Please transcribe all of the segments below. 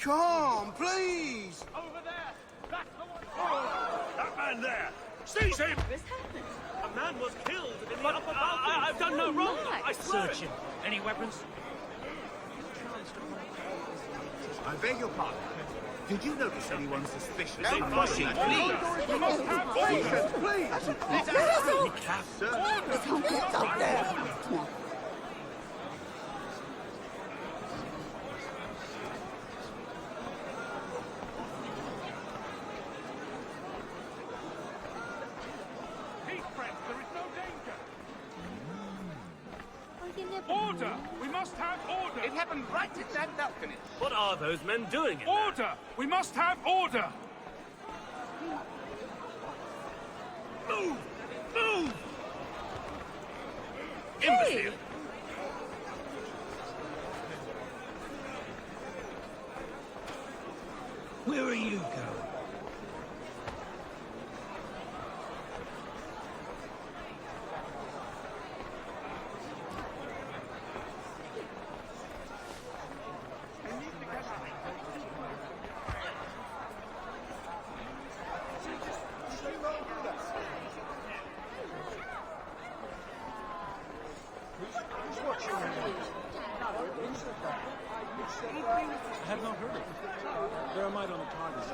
calm, please. Over there! That's the one! Oh, that man there! Seize him! What's happened? A man was killed in the upper balcony. I've done no wrong. I swear Search him. Any weapons? I beg your pardon. Did you notice anyone suspicious? No, Washing, please. We must have order! Please. It's up there. Peace, friends. There is no danger. Order! We must have order! It happened right at that balcony. What are those men doing in there? Order! We must have order! Move! Move! Hey! Where are you going? I have not heard of it. There might on the TARDIS.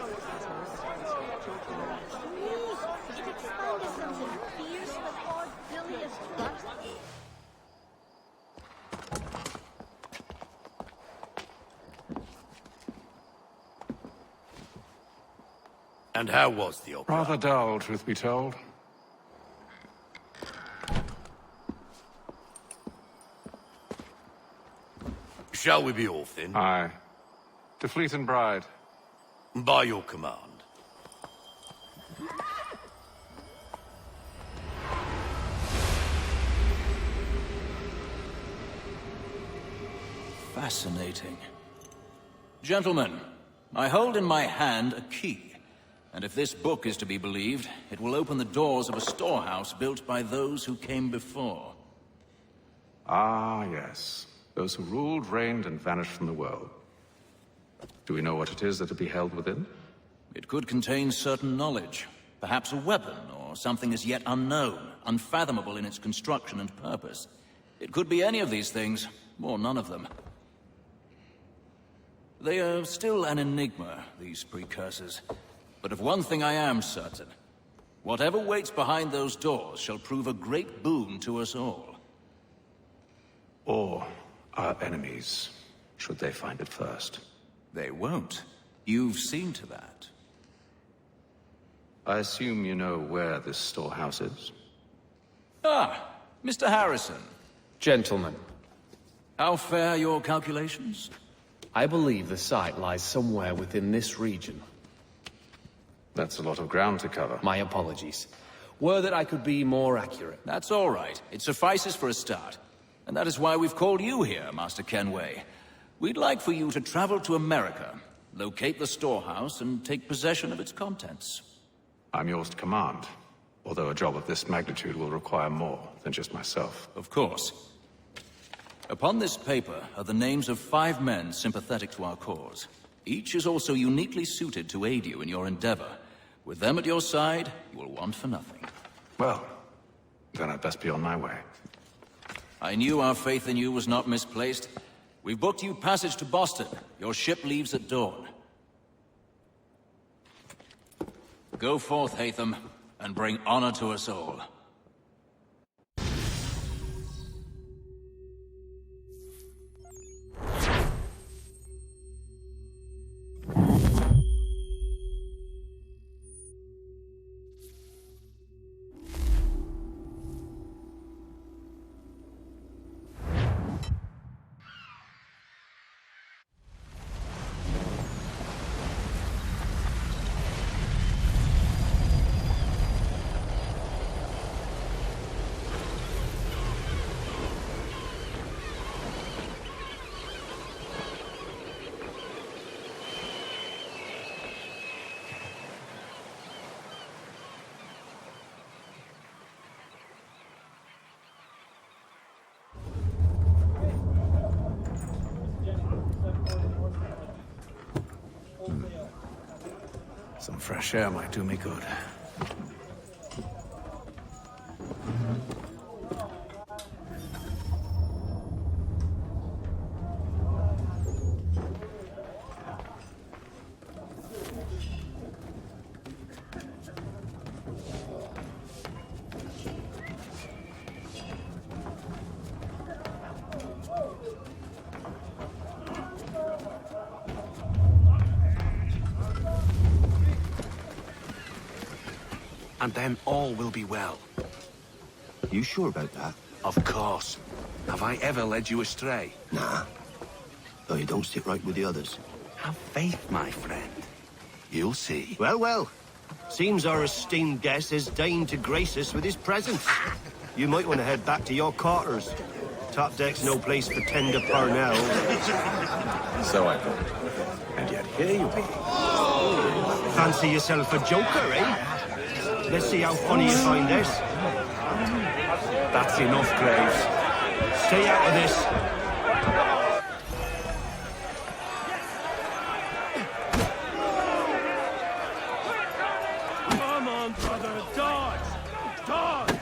It expanded something fierce with hard bilious thrust. And how was the opera? Rather dull, truth be told. Shall we be off then? Aye. To Fleet and Bride. By your command. Fascinating. Gentlemen, I hold in my hand a key, and if this book is to be believed, it will open the doors of a storehouse built by those who came before. Ah, yes. Those who ruled, reigned, and vanished from the world. Do we know what it is that will be held within? It could contain certain knowledge, perhaps a weapon, or something as yet unknown, unfathomable in its construction and purpose. It could be any of these things, or none of them. They are still an enigma, these precursors. But of one thing I am certain. Whatever waits behind those doors shall prove a great boon to us all. Or our enemies, should they find it first. They won't. You've seen to that. I assume you know where this storehouse is? Ah, Mr. Harrison. Gentlemen, How fare your calculations? I believe the site lies somewhere within this region. That's a lot of ground to cover. My apologies. Were that I could be more accurate. That's all right. It suffices for a start. And that is why we've called you here, Master Kenway. We'd like for you to travel to America, locate the storehouse, and take possession of its contents. I'm yours to command, although a job of this magnitude will require more than just myself. Of course. Upon this paper are the names of 5 men sympathetic to our cause. Each is also uniquely suited to aid you in your endeavor. With them at your side, you will want for nothing. Well, then I'd best be on my way. I knew our faith in you was not misplaced. We've booked you passage to Boston. Your ship leaves at dawn. Go forth, Hatham, and bring honor to us all. Some fresh air might do me good. And then all will be well. You sure about that? Of course. Have I ever led you astray? Nah. Though you don't sit right with the others. Have faith, my friend. You'll see. Well, well. Seems our esteemed guest has deigned to grace us with his presence. You might want to head back to your quarters. Top deck's no place for tender Parnell. So I thought. And yet here you be. Fancy yourself a joker, eh? Let's see how funny you find this. That's enough, Graves. Stay out of this. Come on, brother, dodge! Dodge!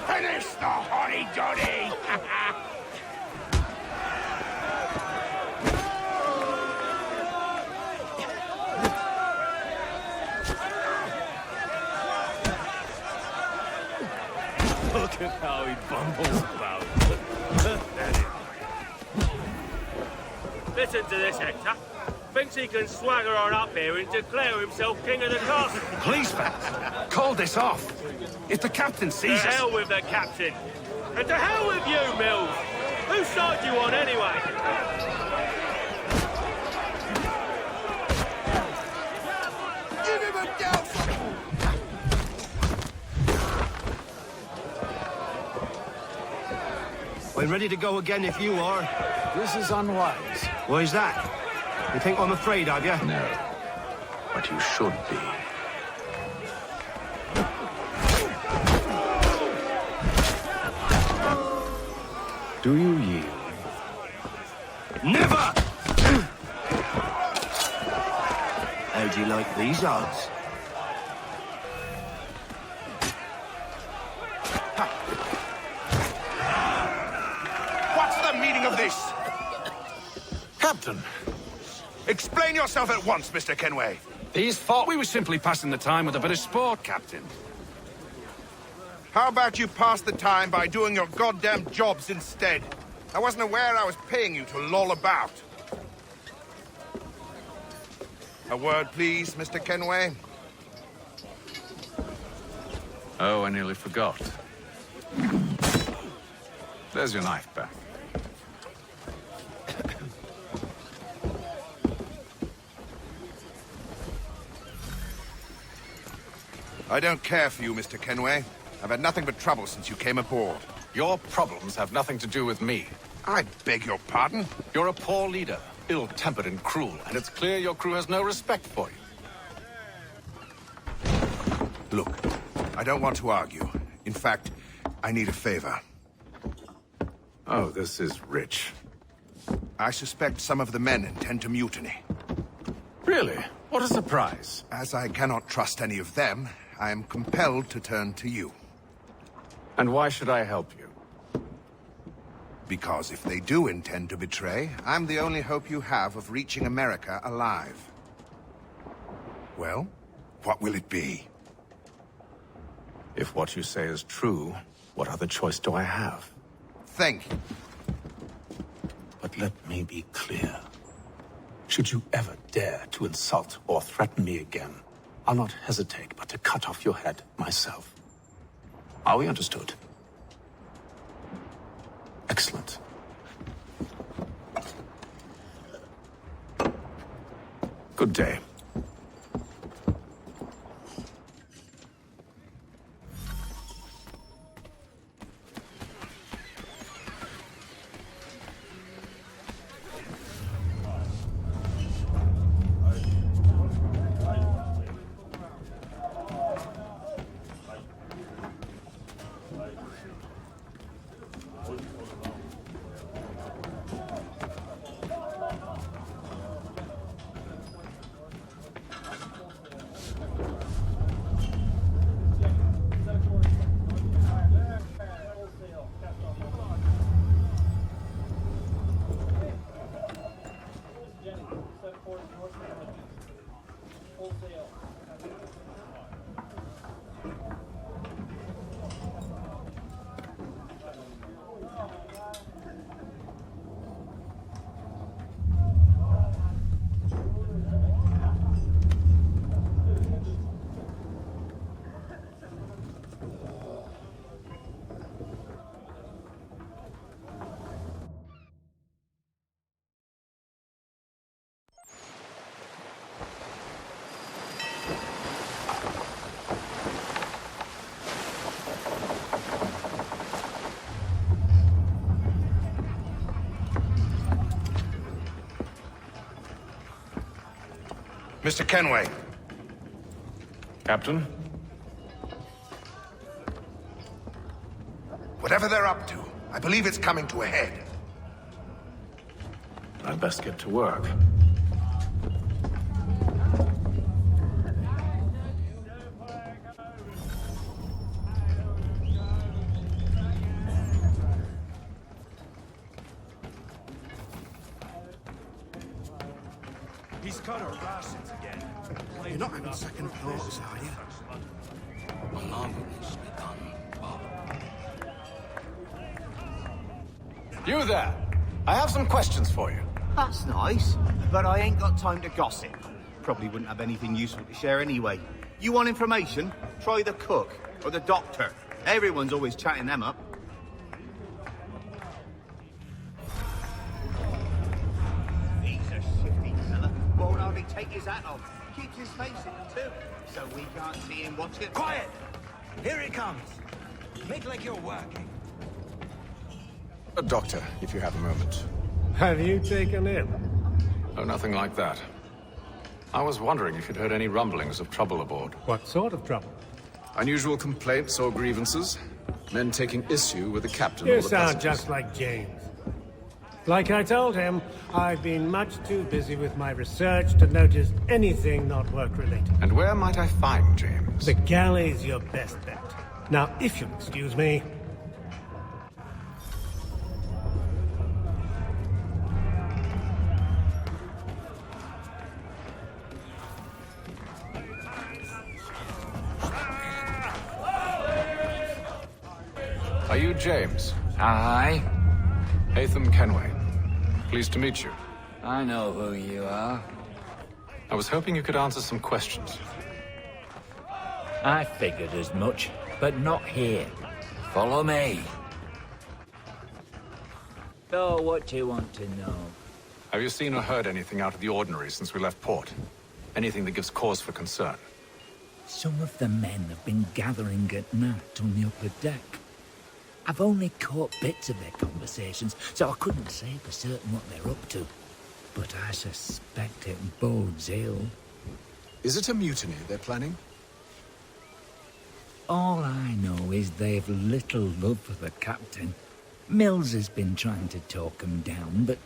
Finish the hotty-dotty! Look at how he bumbles about. Listen to this, Hector. Thinks he can swagger on up here and declare himself king of the castle. Please, fellas, call this off. If the captain To sees us... hell with the captain. And to hell with you, Mills. Whose side you on, anyway? Give him a douse! I'm ready to go again if you are. This is unwise. Why is that? You think I'm afraid of you? No. But you should be. Do you yield? Never! How do you like these odds? What's the meaning of this? Captain, Explain yourself at once, Mr. Kenway. these thought we were simply passing the time with a bit of sport, Captain. How about you pass the time by doing your goddamn jobs instead? I wasn't aware I was paying you to loll about. A word, please, Mr. Kenway. Oh, I nearly forgot. There's your knife back. I don't care for you, Mr. Kenway. I've had nothing but trouble since you came aboard. Your problems have nothing to do with me. I beg your pardon? You're a poor leader, ill-tempered and cruel, and it's clear your crew has no respect for you. Look, I don't want to argue. In fact, I need a favor. Oh, this is rich. I suspect some of the men intend to mutiny. Really? What a surprise. As I cannot trust any of them, I am compelled to turn to you. And why should I help you? Because if they do intend to betray, I'm the only hope you have of reaching America alive. Well, what will it be? If what you say is true, what other choice do I have? Thank you. But let me be clear. Should you ever dare to insult or threaten me again, I'll not hesitate but to cut off your head myself. Are we understood? Excellent. Good day. Mr. Kenway. Captain? Whatever they're up to, I believe it's coming to a head. I'd best get to work. He's cut our rations again. You're not having second thoughts, are you? You there. I have some questions for you. That's nice, but I ain't got time to gossip. Probably wouldn't have anything useful to share anyway. You want information? Try the cook or the doctor. Everyone's always chatting them up. He's a shifty fella. Won't hardly take his hat off. Keeps his face in too, so we can't see him watch it. Quiet! Here he comes. Make like you're working. A doctor, if you have a moment. Have you taken him? Oh, nothing like that. I was wondering if you'd heard any rumblings of trouble aboard. What sort of trouble? Unusual complaints or grievances? Men taking issue with the captain You or the sound passengers? just like James. Like I told him, I've been much too busy with my research to notice anything not work-related. And where might I find James? The galley's your best bet. Now, if you'll excuse me... Are you James? Aye. Hatham Kenway. Pleased to meet you. I know who you are. I was hoping you could answer some questions. I figured as much, but not here. Follow me. So, what do you want to know? Have you seen or heard anything out of the ordinary since we left port? Anything that gives cause for concern? Some of the men have been gathering at night on the upper deck. I've only caught bits of their conversations, so I couldn't say for certain what they're up to. But I suspect it bodes ill. Is it a mutiny they're planning? All I know is they've little love for the captain. Mills has been trying to talk him down, but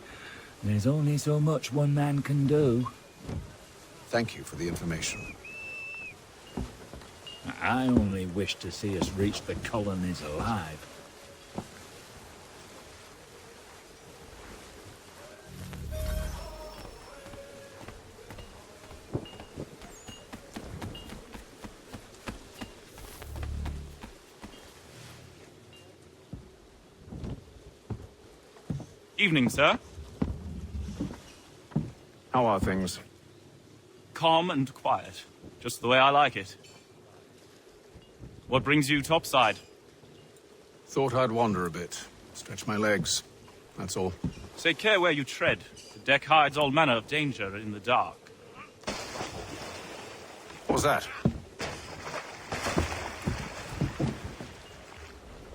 there's only so much one man can do. Thank you for the information. I only wish to see us reach the colonies alive. Evening, sir. How are things? Calm and quiet. Just the way I like it. What brings you topside? Thought I'd wander a bit. Stretch my legs. That's all. Take care where you tread. The deck hides all manner of danger in the dark. What was that?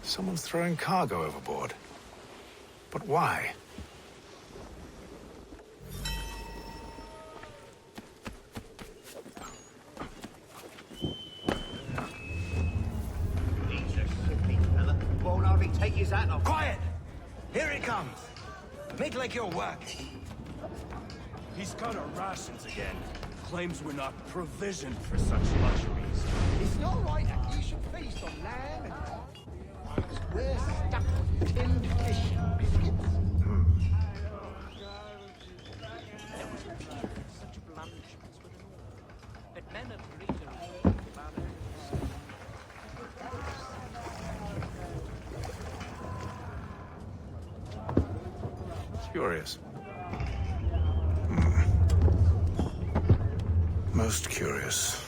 Someone's throwing cargo overboard. But why? He's a shifty fella. Won't hardly take his hat off. Quiet! Here he comes. Make like you're working. He's cut our rations again. Claims we're not provisioned for such luxuries. It's not right that you should feast on lamb and we're stuck with tinned fish and biscuits. There was a time such blandishments were the norm. But men of greater respect about Curious. Most curious.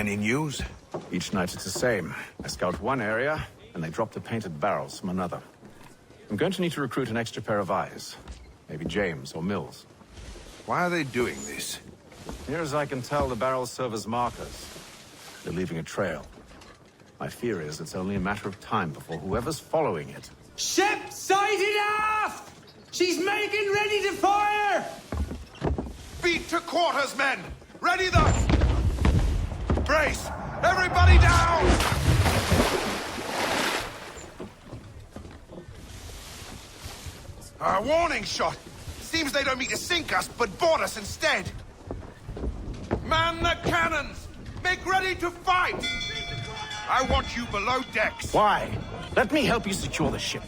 Any news? Each night it's the same. I scout one area, and they drop the painted barrels from another. I'm going to need to recruit an extra pair of eyes. Maybe James or Mills. Why are they doing this? Near as I can tell, the barrels serve as markers. They're leaving a trail. My fear is it's only a matter of time before whoever's following it... Ship sighted aft! She's making ready to fire! Beat to quarters, men! Ready the... Brace! Everybody down! A warning shot! Seems they don't mean to sink us, but board us instead! Man the cannons! Make ready to fight! I want you below decks. Why? Let me help you secure the ship.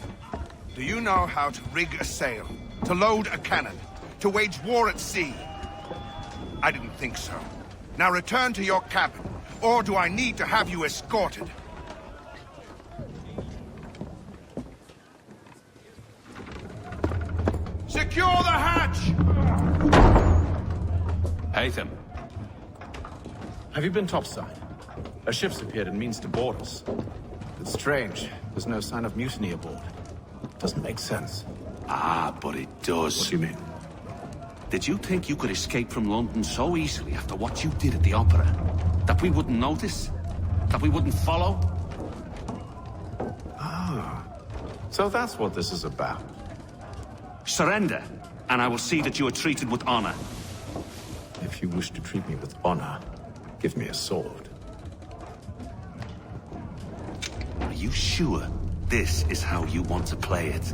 Do you know how to rig a sail? To load a cannon? To wage war at sea? I didn't think so. Now return to your cabin, or do I need to have you escorted? Secure the hatch! Haytham. Have you been topside? A ship's appeared and means to board us. It's strange. There's no sign of mutiny aboard. Doesn't make sense. Ah, but it does. What do you mean? Did you think you could escape from London so easily after what you did at the Opera? That we wouldn't notice? That we wouldn't follow? Ah. So that's what this is about. Surrender, and I will see that you are treated with honor. If you wish to treat me with honor, give me a sword. Are you sure this is how you want to play it?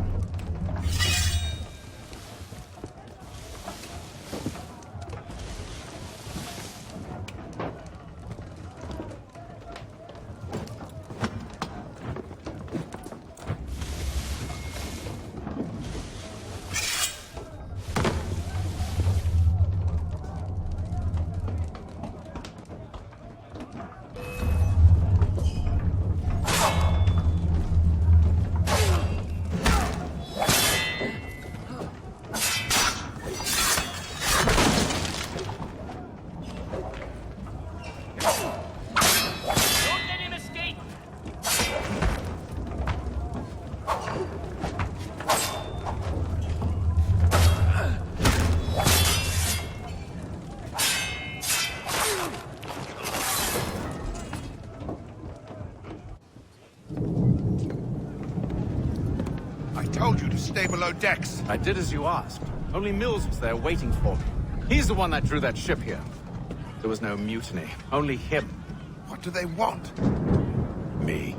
Stay below decks. I did as you asked. Only Mills was there waiting for me. He's the one that drew that ship here. There was no mutiny. Only him. What do they want? Me.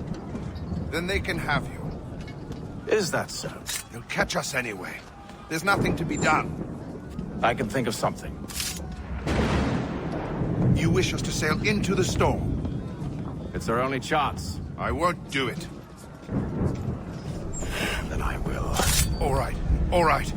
Then they can have you. Is that so? They'll catch us anyway. There's nothing to be done. I can think of something. You wish us to sail into the storm? It's our only chance. I won't do it. Then I will. All right, all right.